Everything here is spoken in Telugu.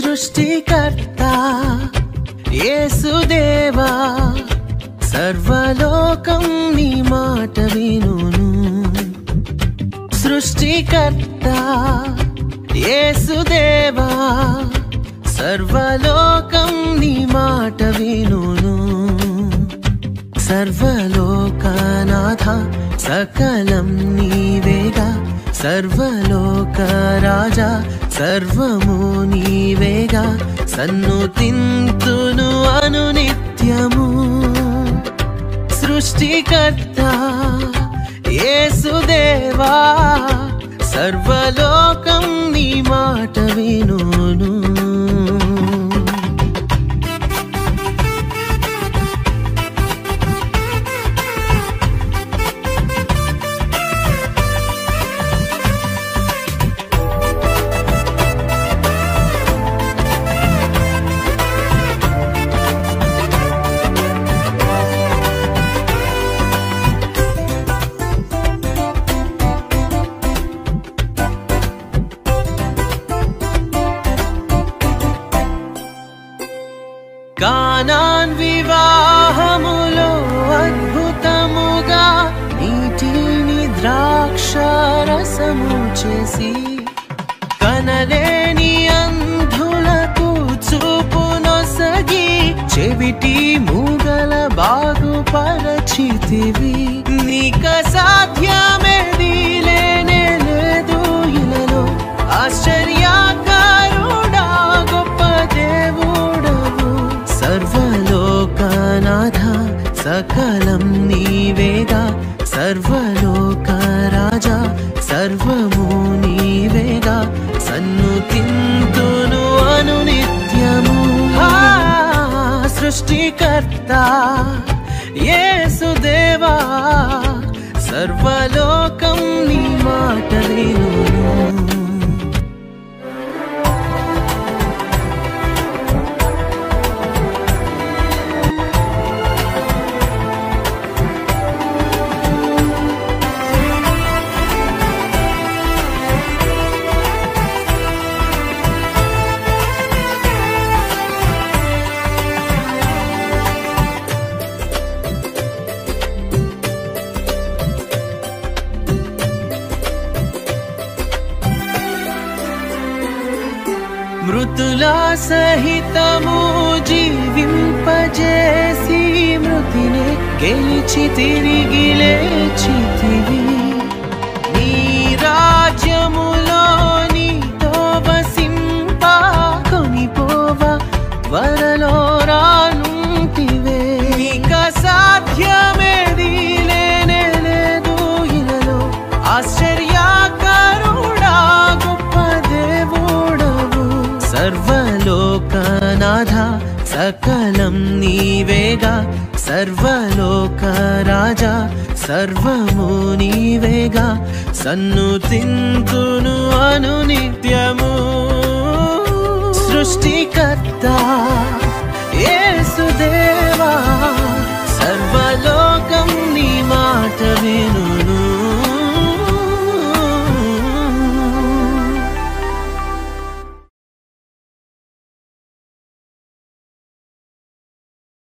సృష్టికర్త యేసుదేవా సర్వలోకం నీ మాట వినును సృష్టికర్త యేసుదేవా సర్వలోకం నీ మాట వినును సర్వలోకనాథ సకలం నీవేగా సర్వలోక రాజా సర్వము నీవేగా సన్నుతింతును అనునిత్యము సృష్టికర్త యేసుదేవా సర్వలోకం నీ మాట వినును కానాన్ వివాహములో అద్భుతముగా నీటిని ద్రాక్షారసము చేసి కనలేని అంధులకు చూపునొసగి చెవిటి మూగల బాగుపరచితివి నీక సాధ్యమేది లేనే లేదు ఇలలో ఆశ్చర్యకరుడా గొప్ప దేవుడవు సర్వలోకనాథ సకలం నీవేగా సర్వలోక రాజా సర్వము నీవేగా సన్నుతింతును అనునిత్యము సృష్టికర్త యేసుదేవా సర్వలోకం నీ మాట వినును మృతుల సహితము జీవింపజేసి మృతిని గెలిచి తిరిగి లేచితివి నీ రాజ్యములో నీతో వసింప కొనిపోవ త్వరలో రానుంటివే నీక సాధ్యమేది లేనే లేదు ఇలలో ఆశ్చర్యకరుడా గొప్ప దేవుడవు సర్వలోకనాథ సకలం నీవేగా సర్వలోక రాజా సర్వము నీవేగా సన్నుతింతును అనునిత్యము సృష్టికర్త యేసుదేవా